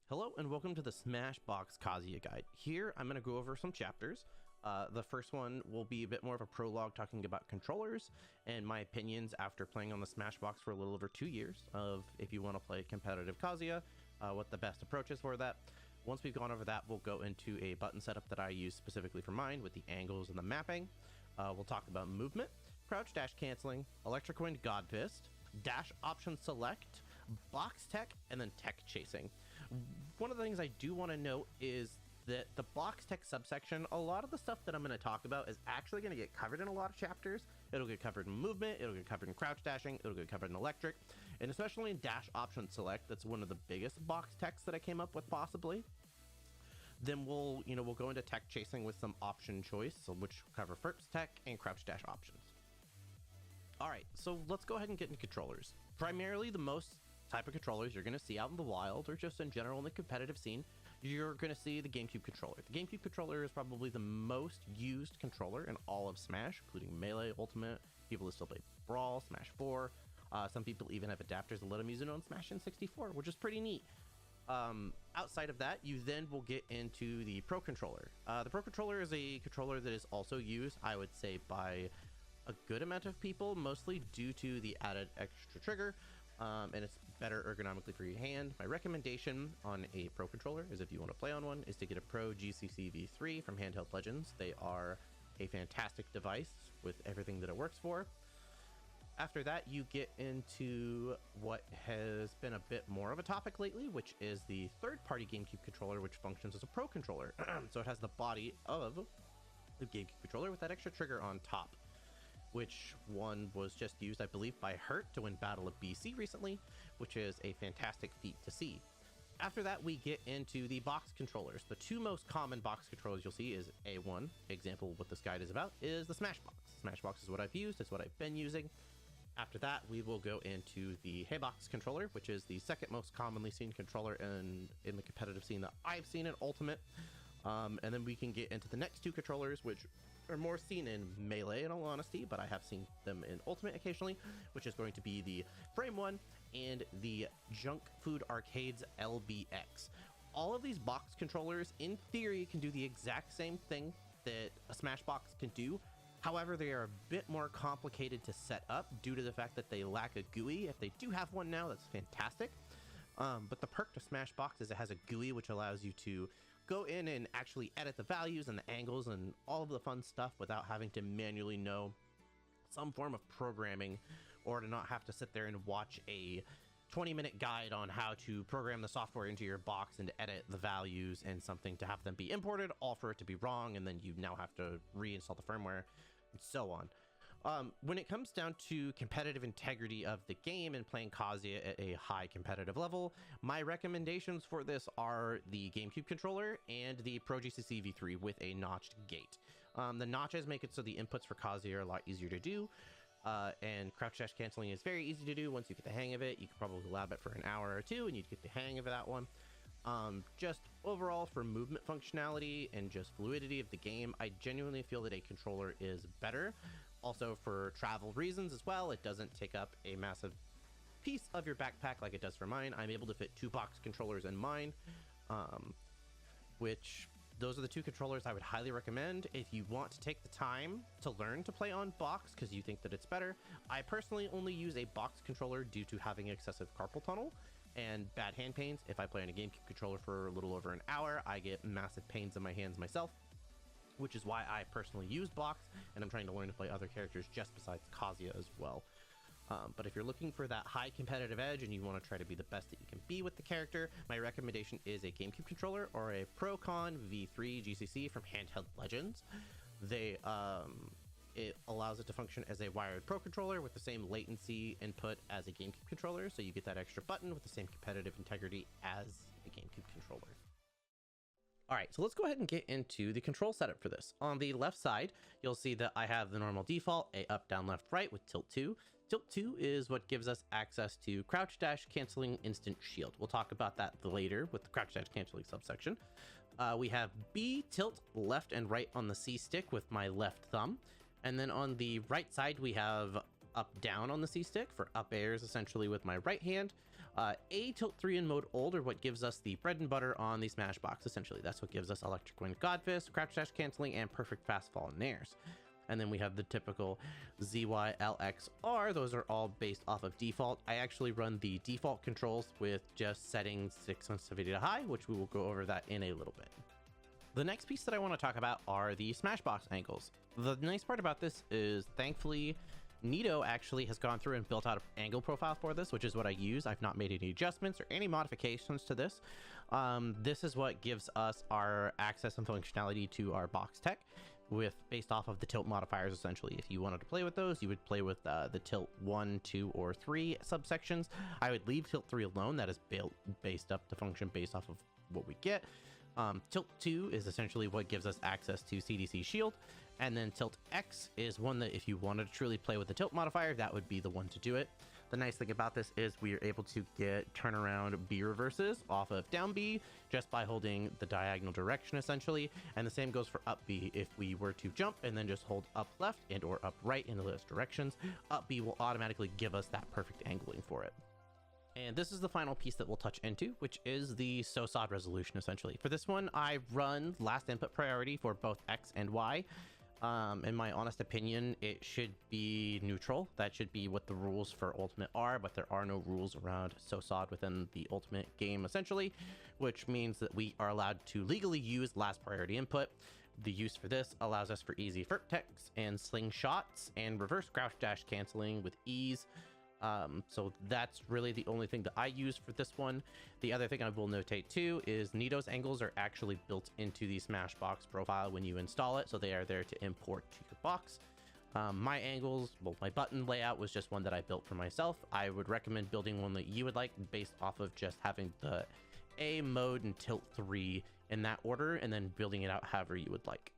Hello and welcome to the Smashbox Kazuya guide. Here I'm going to go over some chapters. The first one will be a bit more of a prologue talking about controllers and my opinions after playing on the Smashbox for a little over 2 years of if you want to play competitive Kazuya, what the best approach is for that. Once we've gone over that, we'll go into a button setup that I use specifically for mine with the angles and the mapping. We'll talk about movement, crouch dash canceling, electric wind god fist, dash option select, box tech, and then tech chasing. One of the things I do want to note is that the box tech subsection, a lot of the stuff that I'm going to talk about is actually going to get covered in a lot of chapters. It'll get covered in movement, it'll get covered in crouch dashing, it'll get covered in electric, and especially in dash option select. That's one of the biggest box techs that I came up with possibly. Then we'll go into tech chasing with some option choice, which cover first tech and crouch dash options. All right, so let's go ahead and get into controllers. Primarily the most type of controllers you're going to see out in the wild or just in general in the competitive scene, you're going to see the GameCube controller. The GameCube controller is probably the most used controller in all of Smash, including Melee, Ultimate, people that still play Brawl, Smash 4. Some people even have adapters that let them use it on Smash N64, which is pretty neat. Outside of that, you then will get into the Pro Controller. The Pro Controller is a controller that is also used, I would say, by a good amount of people, mostly due to the added extra trigger. And it's better ergonomically for your hand. My recommendation on a Pro Controller is if you want to play on one is to get a Pro GCC V3 from Handheld Legends. They are a fantastic device with everything that it works for. After that, you get into what has been a bit more of a topic lately, which is the third-party GameCube controller, which functions as a Pro Controller. So it has the body of the GameCube controller with that extra trigger on top, which one was just used, I believe, by Hurt to win Battle of BC recently, which is a fantastic feat to see. After that, we get into the box controllers. The two most common box controllers you'll see is A1, example of what this guide is about, is the Smashbox. Smashbox is what I've used, it's what I've been using. After that, we will go into the Haybox controller, which is the second most commonly seen controller in the competitive scene that I've seen in Ultimate. And then we can get into the next two controllers, which are more seen in Melee in all honesty, but I have seen them in Ultimate occasionally, which is going to be the Frame 1 and the Junk Food Arcades LBX. All of these box controllers, in theory, can do the exact same thing that a Smashbox can do. However, they are a bit more complicated to set up due to the fact that they lack a GUI. If they do have one now, that's fantastic. But the perk to Smashbox is it has a GUI, which allows you to go in and actually edit the values and the angles and all of the fun stuff without having to manually know some form of programming, or to not have to sit there and watch a 20-minute guide on how to program the software into your box and to edit the values and something to have them be imported, all for it to be wrong, and then you now have to reinstall the firmware and so on. When it comes down to competitive integrity of the game and playing Kazuya at a high competitive level, my recommendations for this are the GameCube controller and the Pro GCC V3 with a notched gate. The notches make it so the inputs for Kazuya are a lot easier to do, and crouch dash canceling is very easy to do once you get the hang of it. You could probably lab it for an hour or two and you'd get the hang of that one. Just overall for movement functionality and just fluidity of the game, I genuinely feel that a controller is better. Also for travel reasons as well, it doesn't take up a massive piece of your backpack like it does for mine. I'm able to fit 2 box controllers in mine, which those are the 2 controllers I would highly recommend if you want to take the time to learn to play on box because you think that it's better. I personally only use a box controller due to having excessive carpal tunnel and bad hand pains. If I play on a GameCube controller for a little over an hour, I get massive pains in my hands myself, which is why I personally use box, and I'm trying to learn to play other characters just besides Kazuya as well. But if you're looking for that high competitive edge and you want to try to be the best that you can be with the character, my recommendation is a GameCube controller or a Procon V3 GCC from Handheld Legends. It allows it to function as a wired Pro Controller with the same latency input as a GameCube controller, so you get that extra button with the same competitive integrity as a GameCube controller. All right, so let's go ahead and get into the control setup for this. On the left side, you'll see that I have the normal default, a up, down, left, right with tilt 2. Tilt 2 is what gives us access to crouch dash canceling instant shield. We'll talk about that later with the crouch dash canceling subsection. We have B, tilt left and right on the C stick with my left thumb. And then on the right side, we have up down on the C stick for up airs essentially with my right hand. A tilt 3 and mode old are what gives us the bread and butter on the Smashbox, essentially. That's what gives us Electric Wind Godfist, Crouch Dash Canceling, and Perfect Fast Fall Nairs. And then we have the typical ZYLXR. Those are all based off of default. I actually run the default controls with just setting stick sensitivity to high, which we will go over that in a little bit. The next piece that I want to talk about are the Smashbox angles. The nice part about this is, thankfully, Nito actually has gone through and built out an angle profile for this, which is what I use. I've not made any adjustments or any modifications to this. This is what gives us our access and functionality to our box tech based off of the tilt modifiers. Essentially, if you wanted to play with those, you would play with the tilt 1, 2, or 3 subsections. I would leave tilt 3 alone. That is based up to function based off of what we get. Tilt 2 is essentially what gives us access to CDC shield, and then tilt X is one that if you wanted to truly play with the tilt modifier, that would be the one to do it. The nice thing about this is we are able to get turnaround B reverses off of down B just by holding the diagonal direction, essentially, and the same goes for up B. If we were to jump and then just hold up left and or up right in those directions, up B will automatically give us that perfect angling for it. And this is the final piece that we'll touch into, which is the SOSOD resolution, essentially. For this one, I run last input priority for both X and Y. In my honest opinion, it should be neutral. That should be what the rules for Ultimate are, but there are no rules around SOSOD within the Ultimate game, essentially, which means that we are allowed to legally use last priority input. The use for this allows us for easy vertex and slingshots and reverse crouch dash canceling with ease. So that's really the only thing that I use for this one. The other thing I will notate too is Nito's angles are actually built into the Smashbox profile when you install it, so they are there to import to your box. My angles, well, my button layout was just one that I built for myself. I would recommend building one that you would like based off of just having the A mode and tilt 3 in that order, and then building it out however you would like.